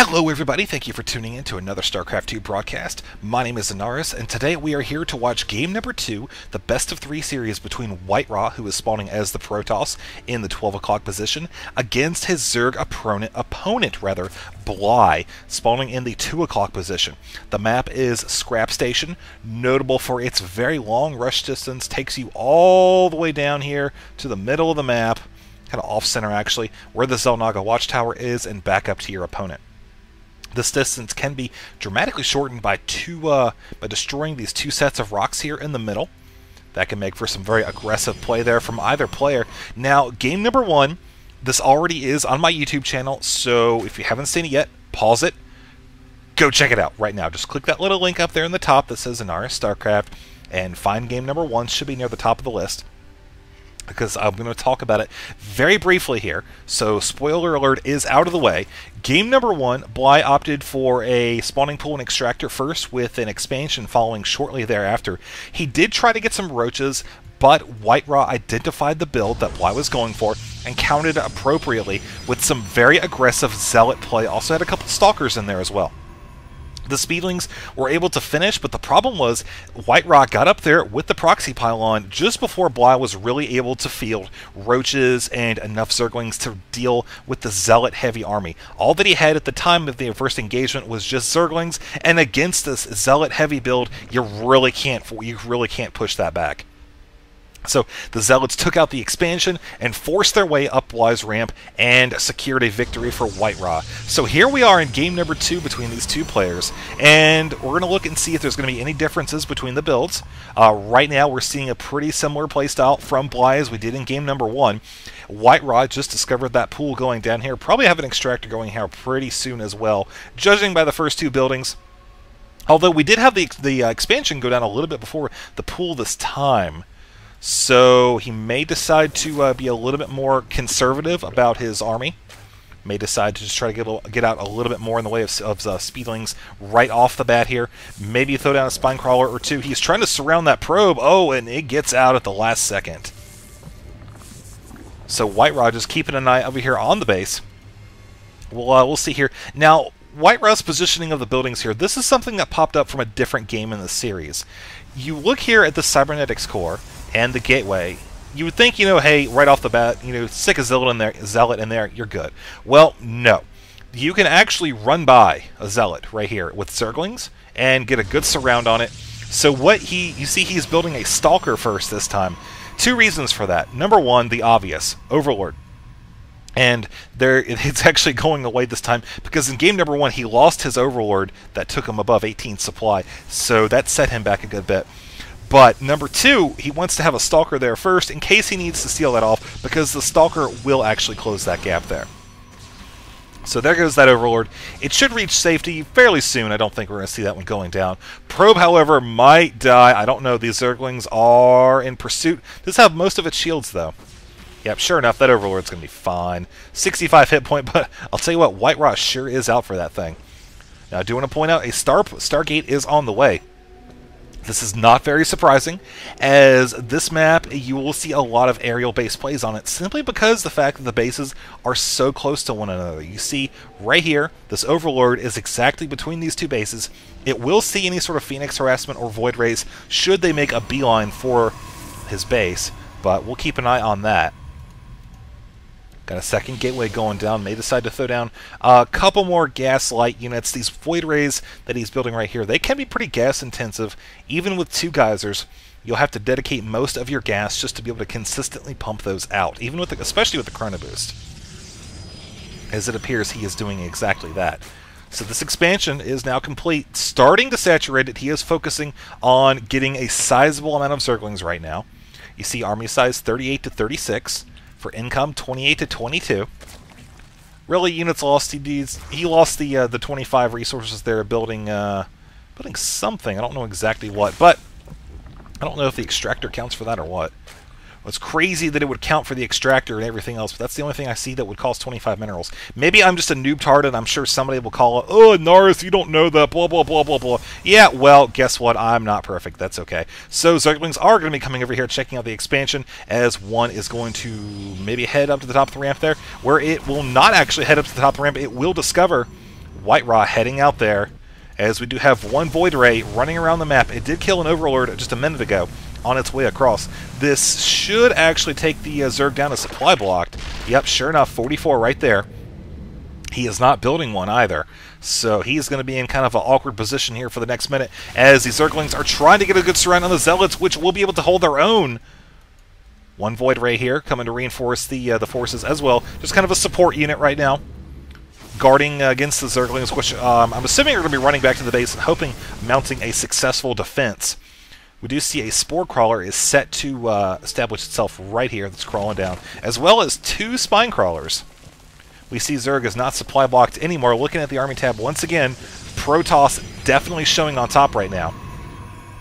Hello everybody, thank you for tuning in to another Starcraft 2 broadcast. My name is Zanaris, and today we are here to watch game number 2, the best of 3 series between WhiteRa, who is spawning as the Protoss in the 12 o'clock position, against his Zerg opponent, Bly, spawning in the 2 o'clock position. The map is Scrap Station, notable for its very long rush distance, takes you all the way down here to the middle of the map, kind of off-center actually, where the Xel'Naga Watchtower is, and back up to your opponent. This distance can be dramatically shortened by destroying these two sets of rocks here in the middle. That can make for some very aggressive play there from either player. Now, game number 1, this already is on my YouTube channel, so if you haven't seen it yet, pause it, go check it out right now. Just click that little link up there in the top that says Zanaris Starcraft, and find game number 1, should be near the top of the list, because I'm going to talk about it very briefly here. So, spoiler alert is out of the way. Game number 1, Bly opted for a spawning pool and extractor first, with an expansion following shortly thereafter. He did try to get some roaches, but WhiteRa identified the build that Bly was going for and countered it appropriately with some very aggressive zealot play. Also had a couple stalkers in there as well. The Speedlings were able to finish, but the problem was WhiteRa got up there with the proxy pylon just before Bly was really able to field roaches and enough Zerglings to deal with the Zealot-heavy army. All that he had at the time of the first engagement was just Zerglings, and against this Zealot-heavy build, you really can't push that back. So the Zealots took out the expansion and forced their way up Bly's ramp and secured a victory for WhiteRa. So here we are in game number 2 between these two players, and we're going to look and see if there's going to be any differences between the builds. Right now we're seeing a pretty similar playstyle from Bly as we did in game number 1. WhiteRa just discovered that pool going down here. Probably have an extractor going here pretty soon as well, judging by the first two buildings. Although we did have the expansion go down a little bit before the pool this time. So he may decide to be a little bit more conservative about his army. May decide to just try to get out a little bit more in the way of Speedlings right off the bat here. Maybe throw down a Spine Crawler or two. He's trying to surround that probe. Oh, and it gets out at the last second. So WhiteRa just keeping an eye over here on the base. We'll see here. Now, WhiteRa's positioning of the buildings here, this is something that popped up from a different game in the series. You look here at the Cybernetics core and the gateway, you would think, hey, right off the bat, stick a zealot in there, you're good. Well, no. You can actually run by a zealot right here with Zerglings and get a good surround on it. So you see he's building a stalker first this time. Two reasons for that. Number one, the obvious, Overlord. And it's actually going away this time, because in game number 1 he lost his Overlord that took him above 18 supply, so that set him back a good bit. But number 2, he wants to have a Stalker there first in case he needs to steal that off, because the Stalker will actually close that gap there. So there goes that Overlord. It should reach safety fairly soon. I don't think we're going to see that one going down. Probe, however, might die. I don't know. These Zerglings are in pursuit. Does have most of its shields, though. Yep, sure enough, that Overlord's going to be fine. 65 hit point, but I'll tell you what, WhiteRa sure is out for that thing. Now, I do want to point out a Stargate is on the way. This is not very surprising, as this map, you will see a lot of aerial base plays on it, simply because the fact that the bases are so close to one another. You see, right here, this Overlord is exactly between these two bases. It will see any sort of Phoenix harassment or Void Rays should they make a beeline for his base, but we'll keep an eye on that. Got a second gateway going down. May decide to throw down a couple more Gaslight units. These Void Rays that he's building right here, they can be pretty gas intensive. Even with 2 geysers, you'll have to dedicate most of your gas just to be able to consistently pump those out, even with especially with the Chrono Boost. As it appears, he is doing exactly that. So this expansion is now complete. Starting to saturate it, he is focusing on getting a sizable amount of Zerglings right now. You see army size 38 to 36. For income, 28 to 22. Really, units lost. He lost the 25 resources there, building something. I don't know exactly what, but I don't know if the extractor counts for that or what. Well, it's crazy that it would count for the extractor and everything else, but that's the only thing I see that would cost 25 minerals. Maybe I'm just a noob-tard, and I'm sure somebody will call it, "Oh, Naris, you don't know that, blah, blah, blah, blah, blah." Yeah, well, guess what? I'm not perfect. That's okay. So Zerglings are going to be coming over here, checking out the expansion, as one is going to maybe head up to the top of the ramp there, where it will not actually head up to the top of the ramp. It will discover WhiteRa heading out there, as we do have one Void Ray running around the map. It did kill an Overlord just a minute ago on its way across. This should actually take the Zerg down to supply blocked. Yep, sure enough, 44 right there. He is not building one either, so he's going to be in kind of an awkward position here for the next minute, as the Zerglings are trying to get a good surround on the Zealots, which will be able to hold their own. One Void Ray here coming to reinforce the forces as well. Just kind of a support unit right now, guarding against the Zerglings, which I'm assuming are going to be running back to the base and hoping mounting a successful defense. We do see a Spore Crawler is set to establish itself right here that's crawling down, as well as 2 Spine Crawlers. We see Zerg is not supply blocked anymore. Looking at the Army tab once again, Protoss definitely showing on top right now.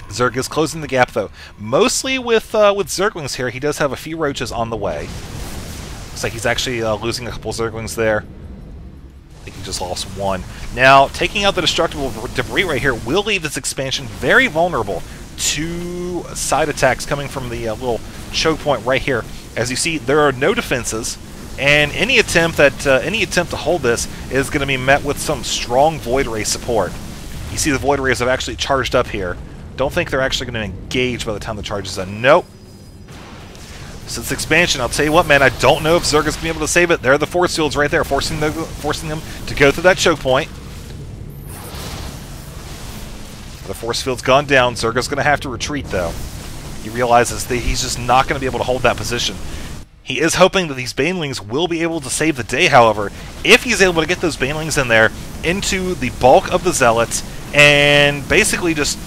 Zerg is closing the gap, though. Mostly with Zerglings here. He does have a few roaches on the way. Looks like he's actually losing a couple Zerglings there. I think he just lost one. Now, taking out the destructible debris right here will leave this expansion very vulnerable to side attacks coming from the little choke point right here. As you see, there are no defenses, and any attempt to hold this is going to be met with some strong Void Ray support. You see the Void Rays have actually charged up here. Don't think they're actually going to engage by the time the charge is done. Nope. Since expansion, I'll tell you what, man, I don't know if Zerg is going to be able to save it. There are the force fields right there, forcing them to go through that choke point. The force field's gone down. Zerg is going to have to retreat, though. He realizes that he's just not going to be able to hold that position. He is hoping that these Banelings will be able to save the day, however, if he's able to get those Banelings in there into the bulk of the Zealots and basically just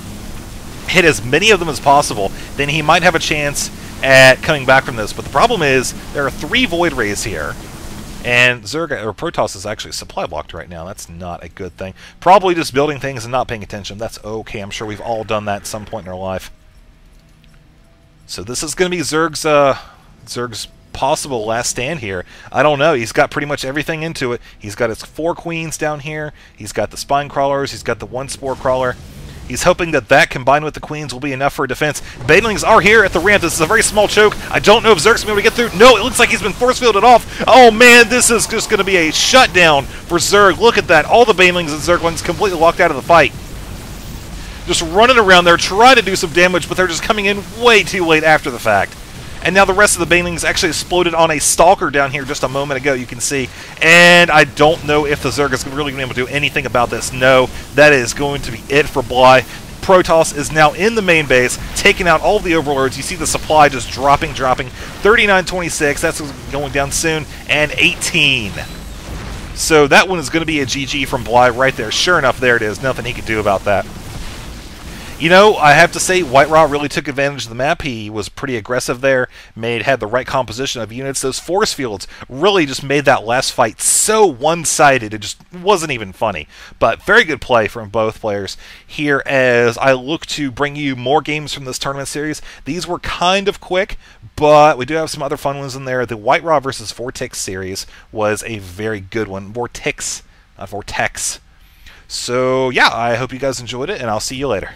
hit as many of them as possible, then he might have a chance at coming back from this. But the problem is, there are 3 Void Rays here, and Zerg, or Protoss, is actually supply blocked right now. That's not a good thing. Probably just building things and not paying attention. That's okay. I'm sure we've all done that at some point in our life. So this is going to be Zerg's possible last stand here. I don't know. He's got pretty much everything into it. He's got his 4 Queens down here. He's got the Spine Crawlers. He's got the 1 Spore Crawler. He's hoping that that combined with the Queens will be enough for a defense. Banelings are here at the ramp. This is a very small choke. I don't know if Zerg's going to be able to get through. No, it looks like he's been force fielded off. Oh man, this is just going to be a shutdown for Zerg. Look at that. All the Banelings and Zerglings completely locked out of the fight. Just running around there trying to do some damage, but they're just coming in way too late after the fact. And now the rest of the Banelings actually exploded on a Stalker down here just a moment ago, you can see. And I don't know if the Zerg is really going to be able to do anything about this. No, that is going to be it for Bly. Protoss is now in the main base, taking out all of the Overlords. You see the supply just dropping. 39-26, that's going down soon, and 18. So that one is going to be a GG from Bly right there. Sure enough, there it is. Nothing he could do about that. You know, I have to say, WhiteRa really took advantage of the map. He was pretty aggressive there, had the right composition of units. Those force fields really just made that last fight so one-sided, it just wasn't even funny. But very good play from both players here as I look to bring you more games from this tournament series. These were kind of quick, but we do have some other fun ones in there. The WhiteRa versus Vortex series was a very good one. Vortex, not Vortex. So, yeah, I hope you guys enjoyed it, and I'll see you later.